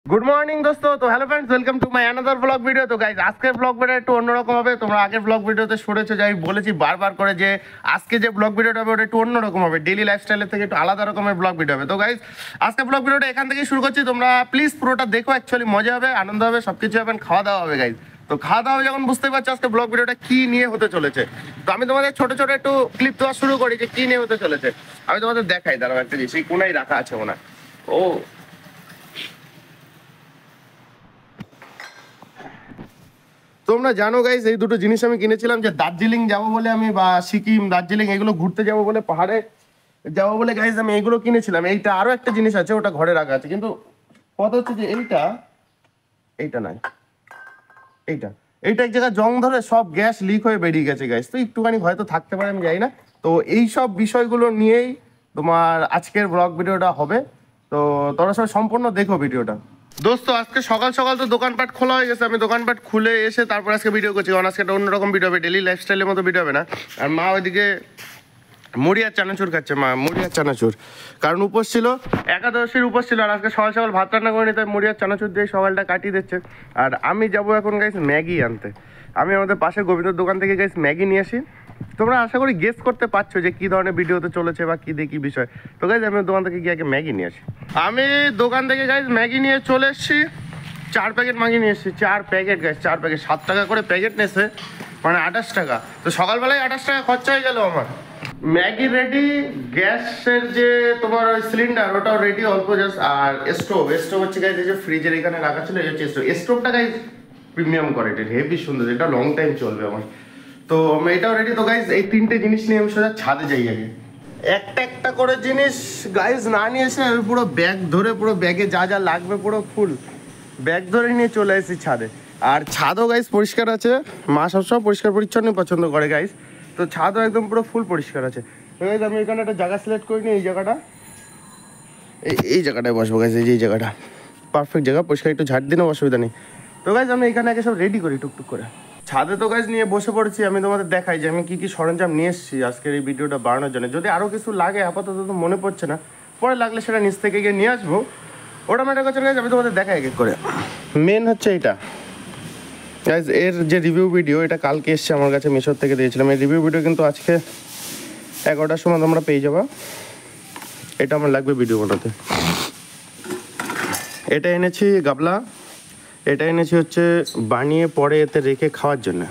Good morning দোস্ত। তো hello friends, welcome to my another blog video. তো guys আজকের ব্লগ ভিডিও একটু অন্যরকম হবে। তোমরা আগের ব্লগ ভিডিওতে শুনেছো যে আমি বলেছি বারবার করে যে আজকে যে ব্লগ ভিডিওটা হবে ওটা একটু অন্যরকম হবে, ডেইলি লাইফস্টাইলের থেকে একটু আলাদা রকমের ব্লগ ভিডিও হবে। তো গাইজ আজকে ব্লগ ভিডিওটা এখান থেকেই শুরু করছি। তোমরা প্লিজ পুরোটা দেখো, অ্যাকচুয়ালি মজা হবে, আনন্দ হবে, সব কিছু হবে, খাওয়া দাওয়া হবে গাইজ। তো খাওয়া দাওয়া যখন বুঝতে পারছো আজকে ব্লগ ভিডিওটা কি নিয়ে হতে চলেছে, তো আমি তোমাদের ছোট ছোট একটু ক্লিপ দেওয়া শুরু করি যে কি নিয়ে হতে চলেছে। আমি তোমাদের দেখাই, দাঁড়াও একটা জিনিস, এই কোনায় রাখা আছে মনে হয়। ও তোমরা জানো গাইস, এই দুটো জিনিস আমি কিনেছিলাম যে দার্জিলিং যাবো বলে আমি, বা সিকিম দার্জিলিং এগুলো ঘুরতে যাবো বলে, পাহাড়ে যাবো বলে গাইস আমি এইগুলো কিনেছিলাম। এইটা আরো একটা জিনিস আছে, ওটা ঘরে রাখা আছে, কিন্তু কথা হচ্ছে যে এইটা এইটা নয়, এইটা এইটা এক জায়গায় জং ধরে সব গ্যাস লিক হয়ে বেরিয়ে গেছে গাইস। তো একটুখানি হয়তো থাকতে পারে, আমি জানি না। তো এই সব বিষয়গুলো নিয়েই তোমার আজকের ব্লগ ভিডিওটা হবে। তো তোমরা সবাই সম্পূর্ণ দেখো ভিডিওটা। দোস্ত আজকে সকাল সকাল তো দোকানপাট খোলা হয়ে গেছে, আমি দোকানপাট খুলে এসে তারপর আজকে ভিডিও করছি, কারণ আজকে একটা অন্যরকম ভিডিও হবে, ডেলি লাইফস্টাইলের মতো ভিডিও হবে না। আর মা ওইদিকে মুড়ি আর চানাচুর খাচ্ছে, মা মুড়ি আর চানাচুর, কারণ উপোস ছিল, একাদশীর উপোস ছিল। আর আজকে সকাল সকাল ভাত রান্না করে নিতে মুড়ি আর চানাচুর দিয়ে সকালটা কাটিয়ে দিচ্ছে। আর আমি যাবো এখন গাইস ম্যাগি আনতে। আমি আমাদের পাশে গোবিন্দর দোকান থেকে গাইস ম্যাগি নিয়ে আসি। তোমরা আশা করি গেস করতে পারছো যে কী ধরনের ভিডিওতে চলেছে বা কী দেখি বিষয়। তো গাইজ আমি দোকান থেকে গিয়ে আগে ম্যাগি নিয়ে আসি। আমি দোকান থেকে গাইজ ম্যাগি নিয়ে চলে এসেছি, 4 প্যাকেট ম্যাগি নিয়ে এসেছি। 4 প্যাকেট গাইজ, 4 প্যাকেট 7 টাকা করে প্যাকেট নিয়েছে, মানে 28 টাকা। তো সকালবেলায় 28 টাকা খরচা হয়ে গেল আমার। ম্যাগি রেডি, গ্যাসের যে তোমার ওই সিলিন্ডার ওটাও রেডি অল্প জাস্ট। আর স্টোভ হচ্ছে গাইজ এই যে ফ্রিজের এখানে রাখা ছিল, এই হচ্ছে স্টোভ। স্টোভটা গাইজ প্রিমিয়াম কোয়ালিটির, হেভি সুন্দর, এটা লং টাইম চলবে আমার। তো এটাও রেডি। তো গাইজ এই 3টে জিনিস নিয়ে আমি সোজা ছাদে যাই আগে। একটা একটা করে জিনিস গাইজ না নিয়ে এসে আমি পুরো ব্যাগ ধরে, পুরো ব্যাগে যা যা লাগবে পুরো ফুল ব্যাগ ধরে নিয়ে চলে এসেছি ছাদে। আর ছাদও গাইজ পরিষ্কার আছে, মা সবসময় পরিষ্কার পরিচ্ছন্ন পছন্দ করে গাইজ। তো ছাদও একদম পুরো ফুল পরিষ্কার আছে। তো গাইজ আমি এখানে একটা জায়গা সিলেক্ট করি নি, এই জায়গাটা, এই জায়গাটায় বসবো গাইজ, এই জায়গাটা পারফেক্ট জায়গা, পরিষ্কার, একটু ঝাড় দিলেও অসুবিধা নেই। তো গাইজ আমি এখানে আগে সব রেডি করি টুকটুক করে। ছাদে তো গাইজ নিয়ে বসে পড়েছি। আমি তোমাদের দেখাই যে আমি কী কী সরঞ্জাম নিয়ে এসেছি আজকের এই ভিডিওটা বানানোর জন্য। যদি আরও কিছু লাগে আপাতত তো মনে পড়ছে না, পরে লাগলে সেটা নিচ থেকে গিয়ে নিয়ে আসবো। ওটা ম্যাটার করছে গাইজ, আমি তোমাদের দেখাই এক এক করে। মেন হচ্ছে এইটা গাইজ, এর যে রিভিউ ভিডিও, এটা কালকে এসছে আমার কাছে, মিশোর থেকে দিয়েছিলাম। এই রিভিউ ভিডিও কিন্তু আজকে 11টার সময় তোমরা পেয়ে যাবা। এটা আমার লাগবে ভিডিও বানাতে। এটা এনেছি গাবলা, এটা এনেছি হচ্ছে বানিয়ে পরে এতে রেখে খাওয়ার জন্য।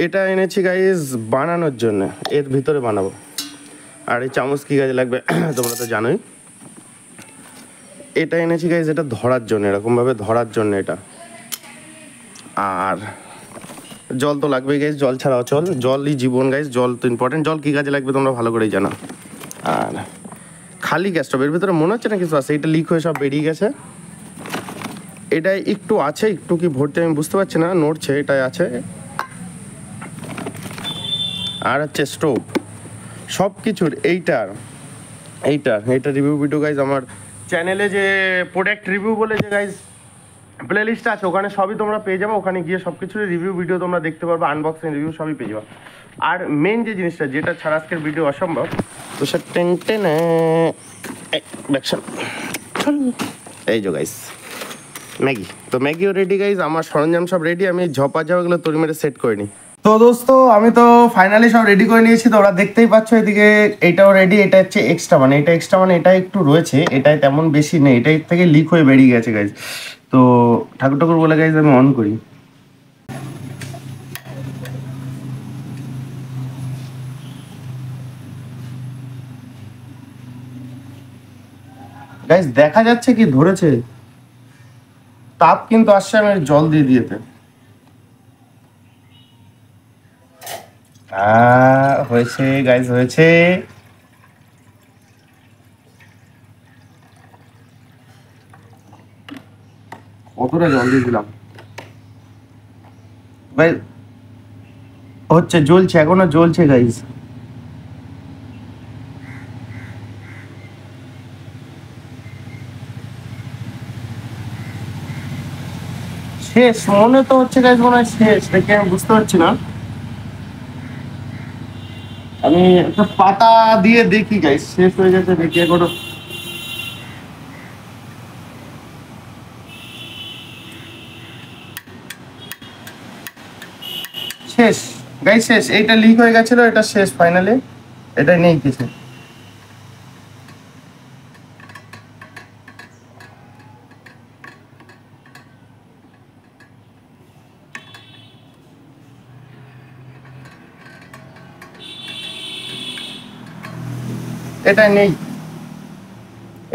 এটা এনেছি গাইজ বানানোর জন্য, এর ভিতরে বানাবো। আর এই চামচ কী কাজে লাগবে তোমরা তো জানোই। এটা এনেছি গাইজ এটা ধরার জন্য, এরকমভাবে ধরার জন্য এটা। আর জল তো লাগবেই গাইজ, জল ছাড়া অচল, জলই জীবন গাইজ, জল তো ইম্পর্টেন্ট। জল কী কাজে লাগবে তোমরা ভালো করেই জানো। আর খালি গ্যাস স্টোভ, এর ভিতরে মনে হচ্ছে না কিছু আছে, এটা লিক হয়ে সব বেরিয়ে গেছে। এটাই একটু আছে, একটু কি ভর্তি আমি বুঝতে পারছি না, নড়ছে, এটাই আছে। আর হচ্ছে স্টোভ সব কিছুর। এইটার রিভিউ ভিডিও গাইজ আমার চ্যানেলে যে প্রোডাক্ট রিভিউ বলে যে গাইজ প্লে লিস্ট আছে, ওখানে সবই তোমরা পেয়ে যাবে। ওখানে গিয়ে সব কিছুর রিভিউ ভিডিও তোমরা দেখতে পারবে, আনবক্সিং রিভিউ সবই পেয়ে যাবে। আর মেন যে জিনিসটা, যেটা ছাড়া আজকের ভিডিও অসম্ভব, তো সে টেনে এই যে গাইজ ম্যাগি। তো ম্যাগিও রেডি গাইজ, আমার সরঞ্জাম সব রেডি। আমি ঝপাঝপাগুলো তৈরি মেরে সেট করে নিই। তো দোস্ত আমি তো ফাইনালি সব রেডি করে নিয়েছি। তো ওরা দেখতেই পাচ্ছ এদিকে এইটাও রেডি। এটা হচ্ছে এক্সট্রা, মানে এটা এক্সট্রা, মানে এটা একটু রয়েছে, এটাই তেমন বেশি নেই, এটাই থেকে লিক হয়ে বেরিয়ে গেছে গাইজ। তো ঠাকুর ঠাকুর বলে গাইজ আমি অন করি। গাইজ দেখা যাচ্ছে কি ধরেছে, তাপ কিন্তু আসছে, আমি জল দিয়ে দিয়েতে। হয়েছে গাইজ, হয়েছে। কতটা জল দিয়ে দিলাম ভাই, হচ্ছে, জ্বলছে, এখনো জ্বলছে গাইজ। শেষ মনে তো হচ্ছে গাইজ, মনে হয় শেষ, দেখে আমি বুঝতে পারছি না। আমি একটা পাতা দিয়ে দেখি গাইজ, শেষ হয়ে গেছে দেখি এখনো। শেষ গাইস, শেষ। এইটা লিক হয়ে গেছিল, এটা শেষ ফাইনালি, এটা নেই কিছু। এটা নেই,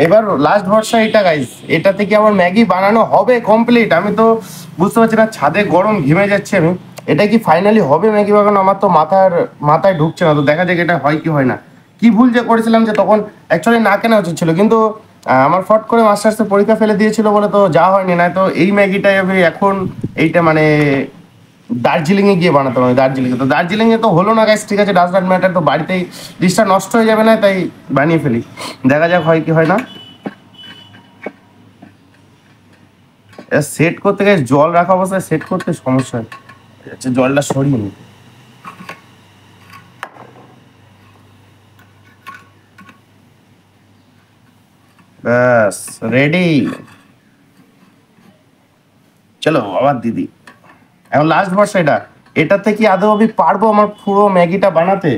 এবার লাস্ট ভরসা এটা গাইস। এটা থেকে আমার ম্যাগি বানানো হবে কমপ্লিট। আমি তো বুঝতে পারছি না, ছাদে গরম ঘেমে যাচ্ছে আমি। এটা কি ফাইনালি হবে ম্যাগি বানানো? আমার তো মাথায় ঢুকছে না। তো দেখা যাক এটা হয় কি হয় না। কি ভুল যে করেছিলাম যে তখন অ্যাকচুয়ালি না কেনা উচিত ছিল, কিন্তু আমার ফট করে মাস্টার্সের পরীক্ষা ফেলে দিয়েছিল বলে তো যা হয়নি। না তো এই ম্যাগিটাই আমি এখন এইটা মানে দার্জিলিং এ গিয়ে বানাতাম আমি। দার্জিলিং এ তো হলো না গাইস, ঠিক আছে, ডাজ নট ম্যাটার। তো বাড়িতেই ডিশটা নষ্ট হয়ে যাবে না, তাই বানিয়ে ফেলি। দেখা যাক হয় কি হয় না। সেট করতে গেলে জল রাখা অবস্থায় সেট করতে সমস্যা হয়। আচ্ছা, জলটা সরিয়ে নি। ব্যাস রেডি। চলো আবার দিদি, এখন লাস্ট ভরসা এটা। এটাতে কি আদৌ আমি পারবো আমার পুরো ম্যাগিটা বানাতে?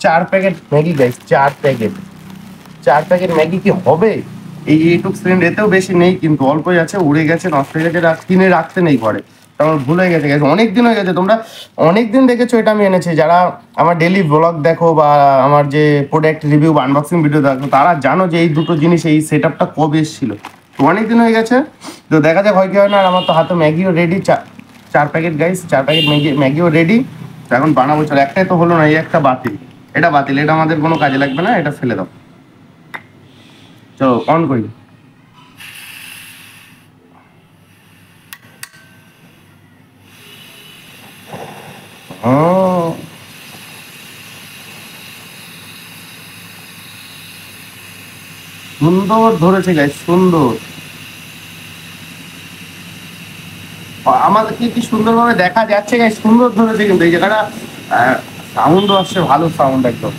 4 packet Maggi guys, 4 packet. 4 packet Maggi কি হবে? এই এইটুক সিলিন্ড, এতেও বেশি নেই কিন্তু অল্পই আছে, উড়ে গেছে, নষ্ট হয়ে গেছে। কিনে রাখতে নেই ঘরে, আমার ভুল হয়ে গেছে। অনেক দিন হয়ে গেছে, তোমরা অনেক দিন দেখেছো এটা আমি এনেছি। যারা আমার ডেলি ব্লগ দেখো বা আমার যে প্রোডাক্ট রিভিউ বা আনবক্সিং ভিডিও দেখো, তারা জানো যে এই দুটো জিনিস, এই সেট আপটা কবে এসেছিল। তো অনেক দিন হয়ে গেছে, তো দেখা যাক হয় কি হয় না। আর আমার তো হাতে ম্যাগিও রেডি, 4 প্যাকেট গাইস, 4 প্যাকেট ম্যাগিও রেডি। এখন বানাবো। চলো, একটাই তো হলো না, এই একটা বাতিল। এটা বাতিল, এটা আমাদের কোনো কাজে লাগবে না, এটা ফেলে দাও। চলো অন করি। সুন্দর ধরেছে গাইস, সুন্দর। আমাদের কি সুন্দরভাবে দেখা যাচ্ছে গাইস, সুন্দর ধরেছে কিন্তু এই জায়গাটা। সাউন্ডও আসছে, ভালো সাউন্ড একদম।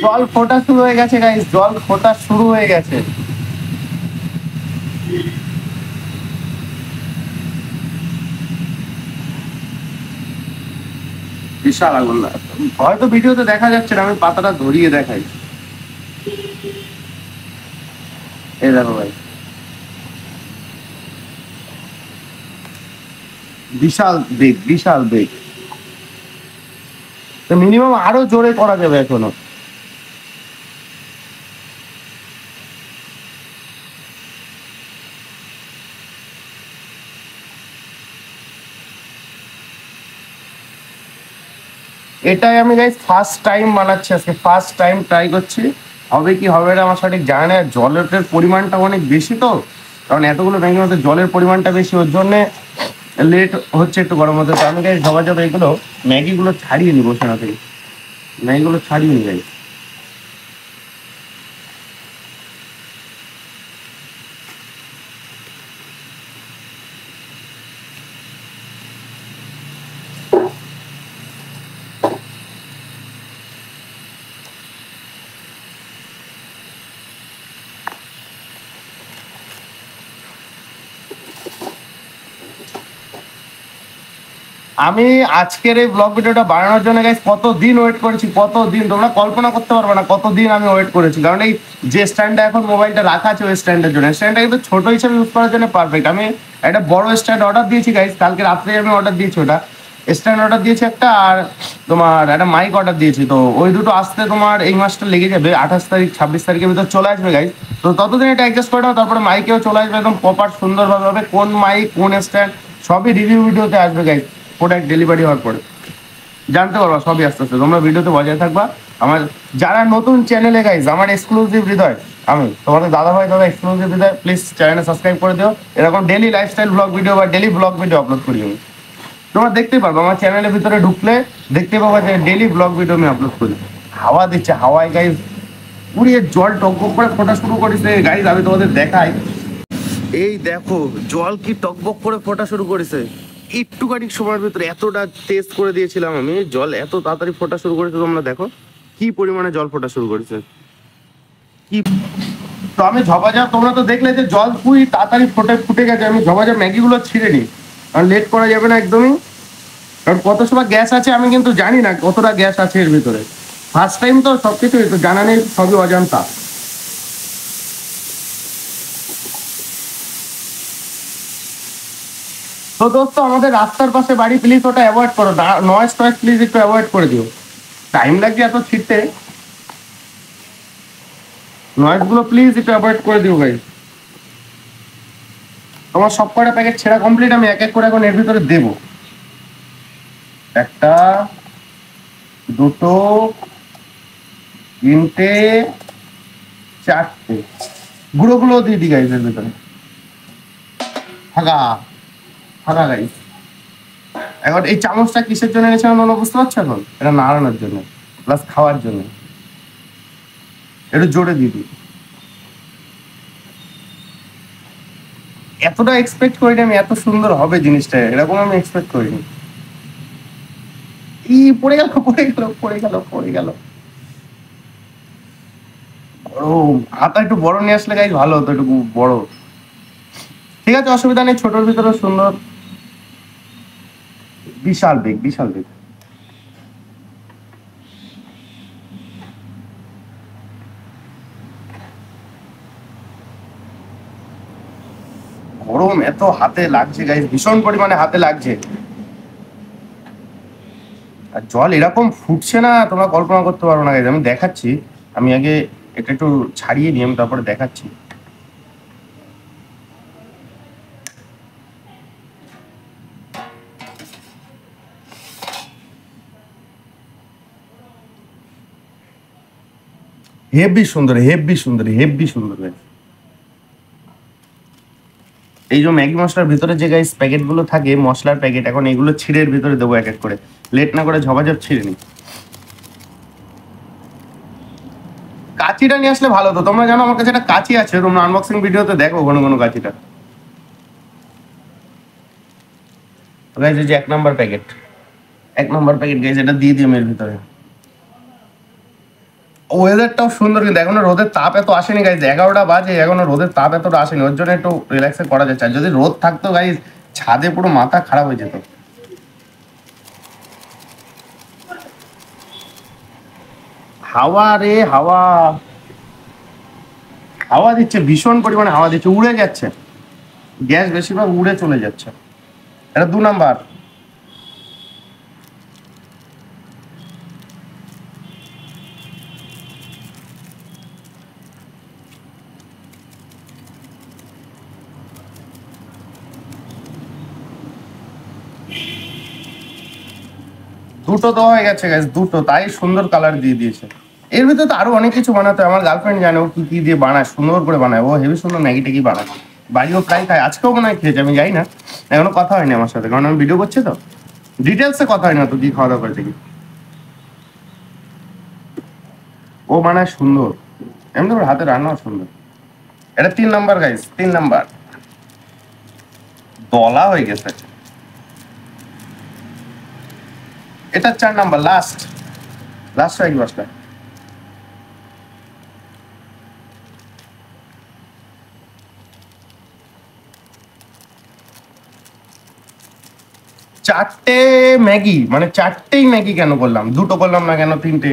জল ফোটা শুরু হয়ে গেছে গাইস, জল ফোটা শুরু হয়ে গেছে। বিশাল আগুন। হয়তো ভিডিওতে দেখা যাচ্ছে না, আমি পাতাটা ধরিয়ে দেখাই। এই দেখো ভাই, বিশাল বেগ, বিশাল বেগ। তো মিনিমাম আরো জোরে করা যাবে এখনো। এটাই আমি গাইস ফার্স্ট টাইম বানাচ্ছি আজকে, ফার্স্ট টাইম ট্রাই করছি। হবে কি হবে না আমার সঠিক জানা নেই। জলের পরিমাণটা অনেক বেশি, তো কারণ এতগুলো ম্যাগির মধ্যে জলের পরিমাণটা বেশি, ওর জন্য লেট হচ্ছে একটু গরম হতে। তো আমি গাইস ঝপাঝপ এগুলো ম্যাগিগুলো ছাড়িয়ে নিবো সেনা থেকে, ম্যাগিগুলো ছাড়িয়ে নি গাইস। আমি আজকের এই ব্লগ ভিডিওটা বানানোর জন্য গাইস কতদিন ওয়েট করেছি, কতদিন তোমরা কল্পনা করতে পারবে না কতদিন আমি ওয়েট করেছি। কারণ এই যে স্ট্যান্ডে এখন মোবাইলটা রাখা আছে, ওই স্ট্যান্ডের জন্য। স্ট্যান্ডটা কিন্তু ছোট হিসেবে ইউজ করার জন্য পারফেক্ট। আমি একটা বড় স্ট্যান্ড অর্ডার দিয়েছি গাইস, কালকে রাত্রে আমি অর্ডার দিয়েছি। ওটা স্ট্যান্ড অর্ডার দিয়েছি একটা, আর তোমার একটা মাইক অর্ডার দিয়েছি। তো ওই দুটো আসতে তোমার এই মাসটা লেগে যাবে। 28 তারিখ 26 তারিখের ভিতর চলে আসবে গাইস। তো ততদিন এটা অ্যাডজাস্ট করে দাও, তারপরে মাইকেও চলে আসবে একদম প্রপার সুন্দরভাবে হবে। কোন মাইক, কোন স্ট্যান্ড, সবই রিভিউ ভিডিওতে আসবে গাইস। প্রোডাক্ট ডেলিভারি হওয়ার পরে জানতে পারবা সবই আস্তে আস্তে। তোমরা ভিডিওতে বজায় থাকবা। আমার যারা নতুন চ্যানেলে গাইজ, আমার এক্সক্লুসিভ হৃদয়, আমি তোমাদের দাদা ভাই দাদা এক্সক্লুসিভ হৃদয়, প্লিজ চ্যানেলে সাবস্ক্রাইব করে দিও। এরকম ডেলি লাইফস্টাইল ব্লগ ভিডিও বা ডেলি ব্লগ ভিডিও আপলোড করি আমি। তোমরা দেখতে পারবো আমার চ্যানেলের ভিতরে ঢুকলে দেখতে পাবো যে ডেলি ব্লগ ভিডিও আমি আপলোড করি। হাওয়া দিচ্ছে, হাওয়ায় গাইজ পুড়িয়ে জল টকবক করে ফোটা শুরু করেছে গাইজ। আমি তোমাদের দেখাই, এই দেখো জল কি টকবক করে ফোটা শুরু করেছে। একটুখানি সময়ের ভিতরে এতটা টেস্ট করে দিয়েছিলাম আমি, জল এত তাড়াতাড়ি ফোটা শুরু করেছে। তোমরা দেখো কি পরিমাণে জল ফোটা শুরু করেছে। কি, তো আমি ঝপাঝপ, তোমরা তো দেখলে যে জল খুবই তাড়াতাড়ি ফুটে গেছে। আমি ঝপাঝপ ম্যাগি গুলো ছিঁড়ে নিই। আর লেট করা যাবে না একদমই। কারণ কত সময় গ্যাস আছে আমি কিন্তু জানি না কতটা গ্যাস আছে এর ভিতরে, ফার্স্ট টাইম তো সবকিছু তো জানা নেই, সবই অজান্তা। তো দোস্ত আমাদের রাস্তার পাশে বাড়ি, প্লিজ ওটা অ্যাভয়েড করো, নয়েজ টয়েস প্লিজ একটু অ্যাভয়েড করে দিও। টাইম লাগছে এত ছিটতে, নয়েজ গুলো প্লিজ একটু অ্যাভয়েড করে দিও ভাই। তোমার সব কটা প্যাকেট ছেঁড়া কমপ্লিট, আমি এক এক করে এখন এর ভিতরে দেবো। একটা, দুটো, তিনটে, চারটে, গুঁড়োগুলো দিয়ে দিই গাইস এর ভিতরে। ফাঁকা ফাঁকা গাইস। এখন এই চামচটা কিসের জন্য এনেছিলাম তোমরা বুঝতে পারছো? এখন এটা নাড়ানোর জন্য প্লাস খাওয়ার জন্য। একটু জোরে দিয়ে দিই। এতটা এক্সপেক্ট করিনি আমি, এত সুন্দর হবে জিনিসটা, এরকম আমি এক্সপেক্ট করিনি। পড়ে গেল পড়ে গেল পড়ে গেল পড়ে গেল। বড় হাতা একটু বড় নিয়ে আসলে গাইস ভালো হতো, একটু বড়। ঠিক আছে, অসুবিধা নেই, ছোটর ভিতরে সুন্দর। বিশাল বেগ, বিশাল বেগ। গরম এত হাতে লাগছে গাইস, ভীষণ পরিমাণে হাতে লাগছে। আর জল এরকম ফুটছে না তোমরা কল্পনা করতে পারো না গাইস। আমি দেখাচ্ছি, আমি আগে এটা একটু ছাড়িয়ে নিই, আমি তারপরে দেখাচ্ছি। হেভি সুন্দর, হেভি সুন্দর, হেভি সুন্দর গাইস। এই যে ম্যাগি মশলার ভিতরে যে গাইস প্যাকেট গুলো থাকে, মশলার প্যাকেট, এখন এগুলো ছিঁড়ে এর ভিতরে দেবো এক এক করে। লেট না করে ঝপাঝপ ছিঁড়ে নি। কাঁচিটা নিয়ে আসলে ভালো হতো। তোমরা জানো আমার কাছে একটা কাঁচি আছে, তোমরা আনবক্সিং ভিডিওতে দেখো কোনো কোনো কাঁচিটা। গাইস এই যে 1 number packet, 1 number packet guys, এটা দিয়ে দিই এর ভিতরে। ওয়েদারটাও সুন্দর, কিন্তু এখনো রোদের তাপ এত আসেনি গাইজ, 11টা বাজে, এখনো রোদের তাপ এতটা আসেনি, ওর জন্য একটু রিল্যাক্সে করা যাচ্ছে। আর যদি রোদ থাকতো গাইজ, ছাদে পুরো মাথা খারাপ হয়ে যেত। হাওয়া রে হাওয়া, হাওয়া দিচ্ছে, ভীষণ পরিমাণে হাওয়া দিচ্ছে, উড়ে যাচ্ছে গ্যাস, বেশিরভাগ উড়ে চলে যাচ্ছে। এটা 2 নাম্বার। দুটো দেওয়া হয়ে গেছে গাইজ, দুটো, তাই সুন্দর কালার দিয়ে দিয়েছে। এর ভিতরে তো আরো অনেক কিছু বানাতে হয়। আমার গার্লফ্রেন্ড জানে ও কি কি দিয়ে বানায়, সুন্দর করে বানায়, ও হেভি সুন্দর ম্যাগি ট্যাগি বানায়, বাড়িও প্রায় খায়। আজকেও মনে হয় খেয়েছে, আমি যাই না, এখনো কথা হয়নি আমার সাথে, কারণ আমি ভিডিও করছি তো, ডিটেলসে কথা হয় না। তো কি খাওয়া দাওয়া করেছে কি, ও বানায় সুন্দর, এমনি ওর হাতে রান্নাও সুন্দর। এটা 3 নাম্বার গাইজ, 3 নাম্বার। দলা হয়ে গেছে। এটা 4 নাম্বার, লাস্ট, লাস্ট এক বস্তা। চারটে ম্যাগি, মানে চারটেই ম্যাগি কেন করলাম, দুটো করলাম না কেন, তিনটে,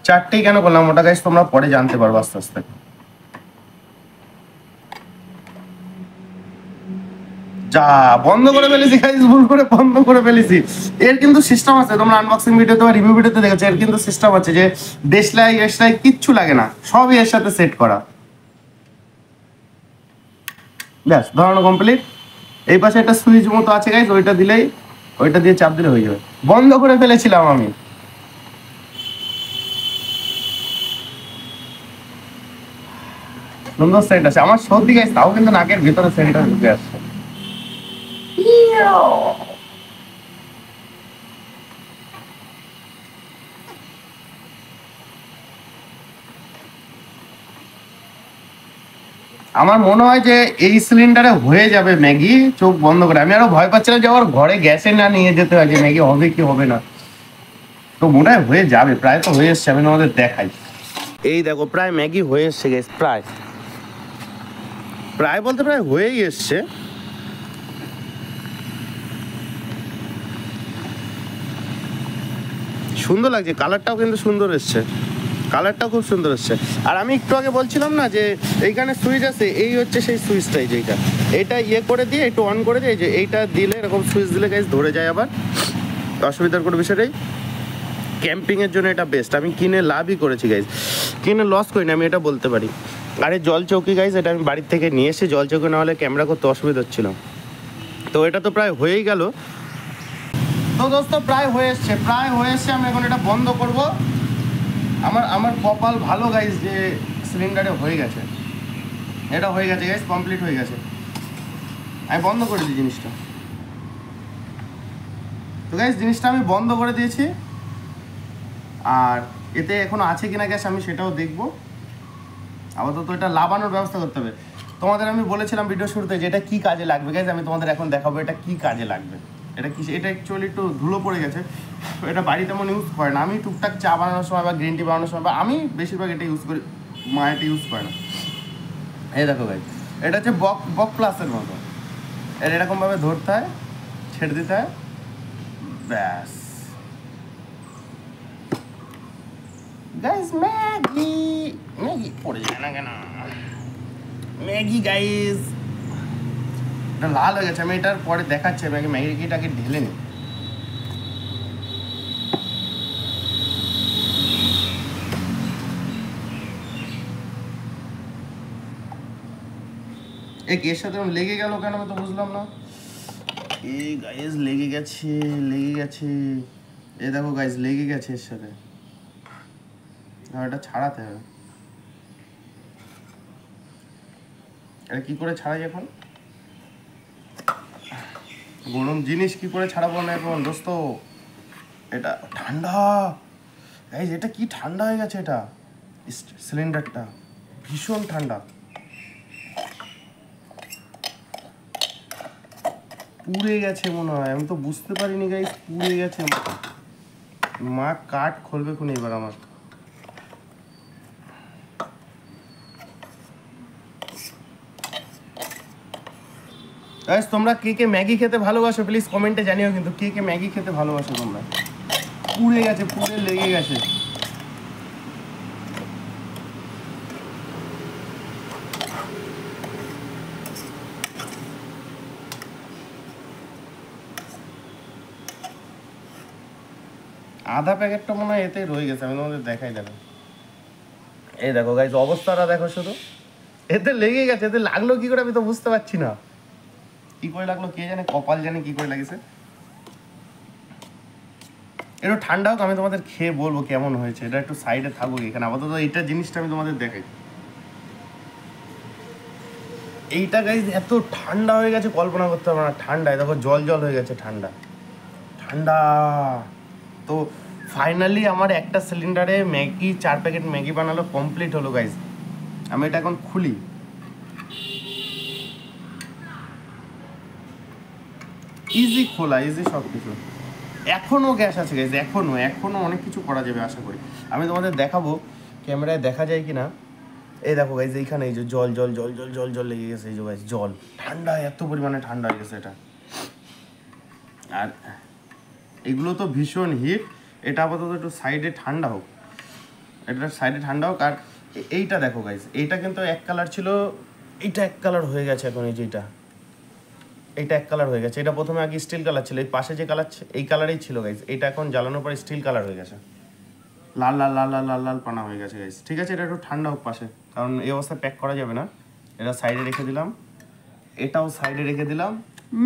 চারটেই কেন করলাম, ওটা গাইস তোমরা পরে জানতে পারবো আস্তে আস্তে। যা বন্ধ করে ফেলেছি গাইস, ভুল করে বন্ধ করে ফেলেছি। এর কিন্তু সিস্টেম আছে, তোমরা আনবক্সিং ভিডিওতে বা রিভিউ ভিডিওতে দেখেছো, এর কিন্তু সিস্টেম আছে যে দেশলাই এসলাই কিচ্ছু লাগে না, সবই এর সাথে সেট করা। ব্যাস, ধরানো কমপ্লিট। এই পাশে একটা সুইচ মতো আছে গাইস, ওইটা দিলেই, ওইটা দিয়ে চাপ দিলে হয়ে যাবে। বন্ধ করে ফেলেছিলাম আমি। সুন্দর সেন্ট আছে আমার, সর্দি গাইস, তাও কিন্তু নাকের ভিতরে সেন্টটা ঢুকে আসছে। আমার মনে হয় যে এই সিলিন্ডারে হয়ে যাবে ম্যাগি, চোখ বন্ধ করে। আমি আরো ভয় পাচ্ছিলাম যে আমার ঘরে গ্যাসে না নিয়ে যেতে হয়, যে ম্যাগি হবে কি হবে না। তো মনে হয় হয়ে যাবে, প্রায় তো হয়ে এসছে, আমি তোমাদের দেখাই। এই দেখো প্রায় ম্যাগি হয়ে এসছে গ্যাস, প্রায়, প্রায় বলতে প্রায় হয়েই এসছে। সুন্দর লাগছে, কালারটাও কিন্তু সুন্দর এসছে, কালারটাও খুব সুন্দর এসছে। আর আমি একটু আগে বলছিলাম না যে এইখানে সুইচ আছে, এই হচ্ছে সেই সুইচটাই, যেইটা এটা ইয়ে করে দিয়ে একটু অন করে দিয়ে, যে এইটা দিলে এরকম সুইচ দিলে গাইজ ধরে যায়, আবার অসুবিধার কোনো বিষয় নেই। ক্যাম্পিংয়ের জন্য এটা বেস্ট। আমি কিনে লাভই করেছি গাইজ, কিনে লস করিনি, আমি এটা বলতে পারি। আরে জল চৌকি গাইজ, এটা আমি বাড়ির থেকে নিয়ে এসে, জল চৌকি না হলে ক্যামেরা করতে অসুবিধা হচ্ছিল। তো এটা তো প্রায় হয়েই গেল। তো দোস্ত প্রায় হয়ে এসছে, আমি এখন এটা বন্ধ করব। আমার কপাল ভালো গাইজ যে সিলিন্ডারে হয়ে গেছে, এটা হয়ে গেছে গাইজ, কমপ্লিট হয়ে গেছে। আমি বন্ধ করে দিই জিনিসটা। তো গাইজ জিনিসটা আমি বন্ধ করে দিয়েছি, আর এতে এখনো আছে কিনা গ্যাস আমি সেটাও দেখবো। আপাতত এটা লাগানোর ব্যবস্থা করতে হবে। তোমাদের আমি বলেছিলাম ভিডিও শুরুতে যে এটা কী কাজে লাগবে গাইজ, আমি তোমাদের এখন দেখাবো এটা কী কাজে লাগবে। এটা কি, এটা অ্যাকচুয়ালি একটু ধুলো পড়ে গেছে, এটা বাড়িতে তেমন ইউজ করে না। আমি টুকটাক চা বানানোর সময় বা গ্রিন টি বানানোর সময়, বা আমি বেশিরভাগ এটা ইউজ করি, মা এটা ইউজ করে না। এই দেখো ভাই, এটা হচ্ছে বক প্লাসের মতো, এটা এরকমভাবে ধরতে হয়, ছেড়ে দিতে হয়, ব্যাস গাইজ। ম্যাগি পড়ে যায় না কেন, ম্যাগি গাইজ। এটা লাল হয়ে গেছে, আমি এটার পরে দেখাচ্ছি। আমি ম্যাগিটাকে ঢেলে নিই। এই এর সাথে লেগে গেল কেন আমি তো বুঝলাম না। এই গাইজ লেগে গেছে, এই দেখো গাইজ লেগে গেছে এর সাথে। এটা ছাড়াতে হবে। এটা কি করে ছাড়াই এখন? গরম জিনিস কি করে ছাড়াবো না এখন দোস্ত? এটা ঠান্ডা গাইজ, এটা কি ঠান্ডা হয়ে গেছে, এটা সিলিন্ডারটা ভীষণ ঠান্ডা, পুড়ে গেছে মনে হয়। আমি তো বুঝতে পারিনি গাইজ, পুড়ে গেছে। মা কাঠ খুলবে খুনি এবার আমার। গাইজ তোমরা কে কে ম্যাগি খেতে ভালোবাসো প্লিজ কমেন্টে জানিও, কিন্তু কে কে ম্যাগি খেতে ভালোবাসো তোমরা। পুড়ে গেছে, পুড়ে লেগে গেছে। আধা প্যাকেটটা মনে হয় এতে রয়ে গেছে, আমি তোমাদের দেখাই দেবো। এই দেখো গাইজ অবস্থাটা দেখো শুধু, এতে লেগে গেছে। এতে লাগলো কি করে আমি তো বুঝতে পারছি না, কি করে লাগলো কে জানে, কপাল জানে কি করে লাগেছে। একটু ঠান্ডা হোক, আমি তোমাদের খেয়ে বলবো কেমন হয়েছে। এটা একটু সাইডে থাকুক, এখানে আপাতত এইটা জিনিসটা আমি তোমাদের দেখাই। এইটা গাইজ এত ঠান্ডা হয়ে গেছে কল্পনা করতে পারবো না। ঠান্ডায় দেখো জল জল হয়ে গেছে, ঠান্ডা ঠান্ডা। তো ফাইনালি আমার একটা সিলিন্ডারে ম্যাগি 4 প্যাকেট ম্যাগি বানালো কমপ্লিট হলো গাইজ। আমি এটা এখন খুলি। ইজি খোলা, ইজি সব কিছু। এখনও গ্যাস আছে গাইজ, এখনও অনেক কিছু করা যাবে আশা করি। আমি তোমাদের দেখাবো ক্যামেরায় দেখা যায় কি না। এই দেখো গাইজ এইখানে এই যে জল জল জল জল জল জল লেগে গেছে, এই যে গাইজ জল ঠান্ডা, এত পরিমাণে ঠান্ডা হয়ে গেছে এটা। আর এগুলো তো ভীষণ হিট। এটা আপাতত একটু সাইডে ঠান্ডা হোক, এটা সাইডে ঠান্ডা হোক। আর এইটা দেখো গাইজ, এইটা কিন্তু এক কালার ছিল, এইটা এক কালার হয়ে গেছে এখন। এই যে এইটা এক কালার হয়ে গেছে। এটা প্রথমে আগে স্টিল কালার ছিল, এই পাশে যে কালার এই কালারেই ছিল গাইজ। এটা এখন জ্বালানোর পর স্টিল কালার হয়ে গেছে, লাল লাল লাল লাল লাল লাল পানা হয়ে গেছে গাইজ। ঠিক আছে, এটা একটু ঠান্ডা হোক পাশে, কারণ এই অবস্থায় প্যাক করা যাবে না। এটা সাইডে রেখে দিলাম, এটাও সাইডে রেখে দিলাম।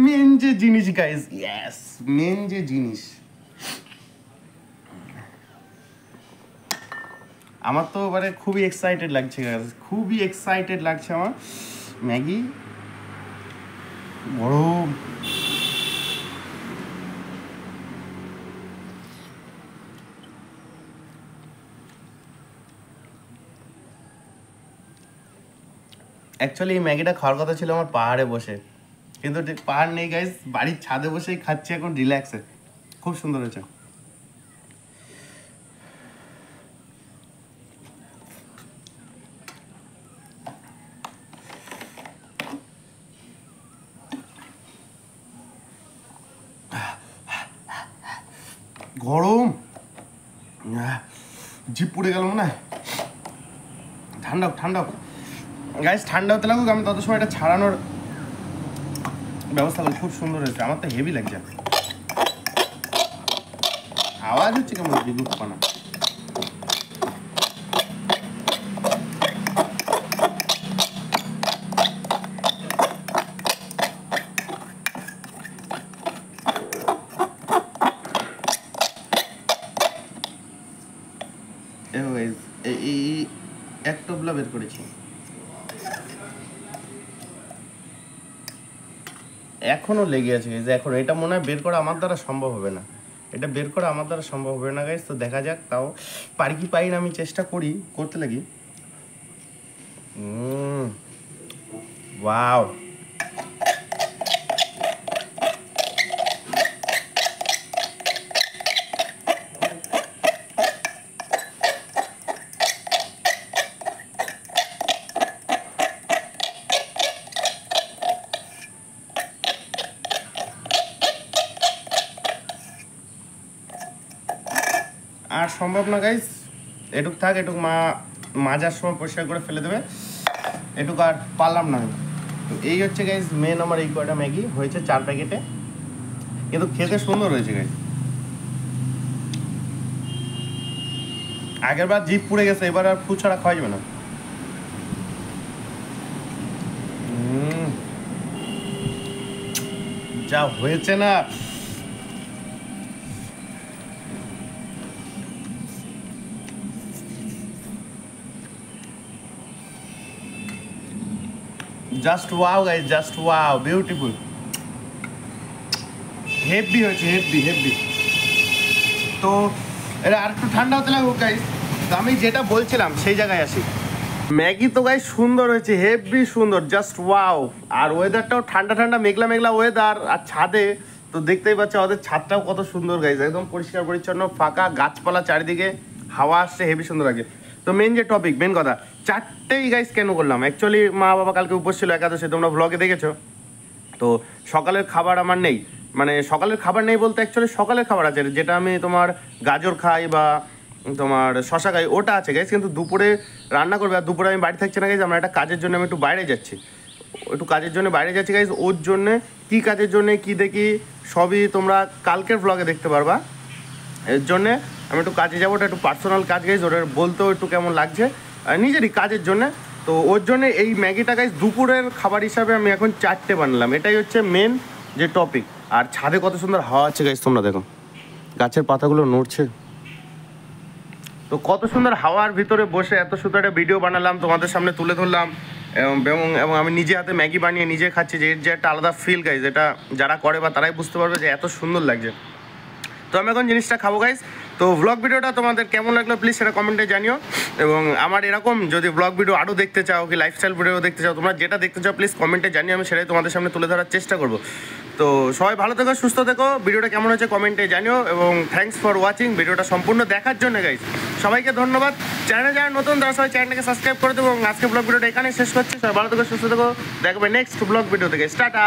মেন যে জিনিস গাইজ, ইয়েস মেন যে জিনিস, আমার তো এবারে খুবই এক্সাইটেড লাগছে গাইজ, খুবই এক্সাইটেড লাগছে আমার। ম্যাগি গরম, অ্যাকচুয়ালি এই ম্যাগিটা খাওয়ার কথা ছিল আমার পাহাড়ে বসে, কিন্তু পাহাড় নেই গাইজ, বাড়ির ছাদে বসেই খাচ্ছি এখন রিল্যাক্সে। খুব সুন্দর হয়েছে। গরম জিপ পুড়ে গেল মনে হয়। ঠান্ডা গাইস, ঠান্ডা হতে লাগুক, আমি তত সময় এটা ছাড়ানোর ব্যবস্থা করি। খুব সুন্দর হয়েছে, আমার তো হেভি লাগছে। আওয়াজ হচ্ছে কেমন বিদ্যুৎ পানা। এই এক টবলা বের করেছি, এখনো লেগে আছে গাইজ। এখন এটা মনে হয় বের করা আমার দ্বারা সম্ভব হবে না, এটা বের করা আমার দ্বারা সম্ভব হবে না গাইজ। তো দেখা যাক, তাও পারি কি পাই না, আমি চেষ্টা করি করতে লাগি। ওয়াও, আর সম্ভব না গাইস, এটুক থাক, এটুক মাজার সময় পরিষ্কার করে ফেলে দেবে, এটুক আর পারলাম না। তো এই হচ্ছে গাইস মেন আমার এই কয়টা ম্যাগি হয়েছে 4 প্যাকেটে, কিন্তু খেতে সুন্দর হয়েছে গাইস। আগের বার জিভ পুড়ে গেছে, এবার আর ফু ছাড়া খাওয়া যাবে না। যা হয়েছে না, just wow guys, just wow, beautiful, heavy হয়েছে, হেভি। তো এটা আর একটু ঠান্ডা হতে লাগুক গাইস। তো আমি যেটা বলছিলাম সেই জায়গায় আসি। ম্যাগি তো গাইস সুন্দর হয়েছে, হেভি সুন্দর, জাস্ট ওয়াও। আর ওয়েদারটাও ঠান্ডা মেঘলা ওয়েদার, আর ছাদে তো দেখতেই পাচ্ছ আমাদের ছাদটাও কত সুন্দর গাইস, একদম পরিষ্কার পরিচ্ছন্ন, ফাঁকা, গাছপালা চারিদিকে, হাওয়া আসছে, হেভি সুন্দর লাগে। তো মেন যে টপিক, মেন কথা, 4টেই গাইস কেন করলাম, অ্যাকচুয়ালি মা বাবা কালকে উপোস ছিল, একাদশী, তোমরা ব্লগে দেখেছো। তো সকালের খাবার আমার নেই, মানে সকালের খাবার নেই বলতে অ্যাকচুয়ালি সকালের খাবার আছে, যেটা আমি তোমার গাজর খাই বা তোমার শশা খাই, ওটা আছে গাইস, কিন্তু দুপুরে রান্না করবে। আর দুপুরে আমি বাড়ি থাকছি না গাইস, আমার একটা কাজের জন্য আমি একটু বাইরে যাচ্ছি, গাইস। ওর জন্যে কী কাজের জন্যে কী দেখি সবই তোমরা কালকের ব্লগে দেখতে পারবা। এর জন্যে আমি একটু কাজে যাবো, ওটা একটু পার্সোনাল কাজ গাইস, ওটা বলতেও একটু কেমন লাগছে, নিজেরই কাজের জন্যে। তো ওর জন্যে এই ম্যাগিটা গাইস দুপুরের খাবার হিসাবে আমি এখন 4টে বানালাম, এটাই হচ্ছে মেন যে টপিক। আর ছাদে কত সুন্দর হাওয়া আছে গাইস, তোমরা দেখো, গাছের পাতাগুলো নড়ছে, তো কত সুন্দর হাওয়ার ভিতরে বসে এত সুন্দর একটা ভিডিও বানালাম, তোমাদের সামনে তুলে ধরলাম, এবং আমি নিজে হাতে ম্যাগি বানিয়ে নিজে খাচ্ছি, যে এর যে একটা আলাদা ফিল গাইস, এটা যারা করে বা তারাই বুঝতে পারবে যে এত সুন্দর লাগছে। তো আমি এখন জিনিসটা খাবো গাইস। তো ব্লগ ভিডিওটা তোমাদের কেমন লাগলো প্লিজ সেটা কমেন্টে জানিও, এবং আমার এরকম যদি ব্লগ ভিডিও আরও দেখতে চাও, কি লাইফস্টাইল ভিডিও দেখতে চাও, তোমরা যেটা দেখতে চাও প্লিজ কমেন্টে জানিও, আমি সেটাই তোমাদের সামনে তুলে ধরার চেষ্টা করবো। তো সবাই ভালো থেকো, সুস্থ থেকো, ভিডিওটা কেমন হচ্ছে কমেন্টে জানিও, এবং থ্যাঙ্কস ফর ওয়াচিং, ভিডিওটা সম্পূর্ণ দেখার জন্য গাইস। সবাইকে ধন্যবাদ। চ্যানেলে যারা নতুন তারা সবাই চ্যানেলটাকে সাবস্ক্রাইব করে দেবো, এবং আজকে ব্লগ ভিডিওটা এখানে শেষ করছি। সবাই ভালো থেকো, সুস্থ থেকো, দেখবে নেক্সট ব্লগ ভিডিও থেকে। টাটা।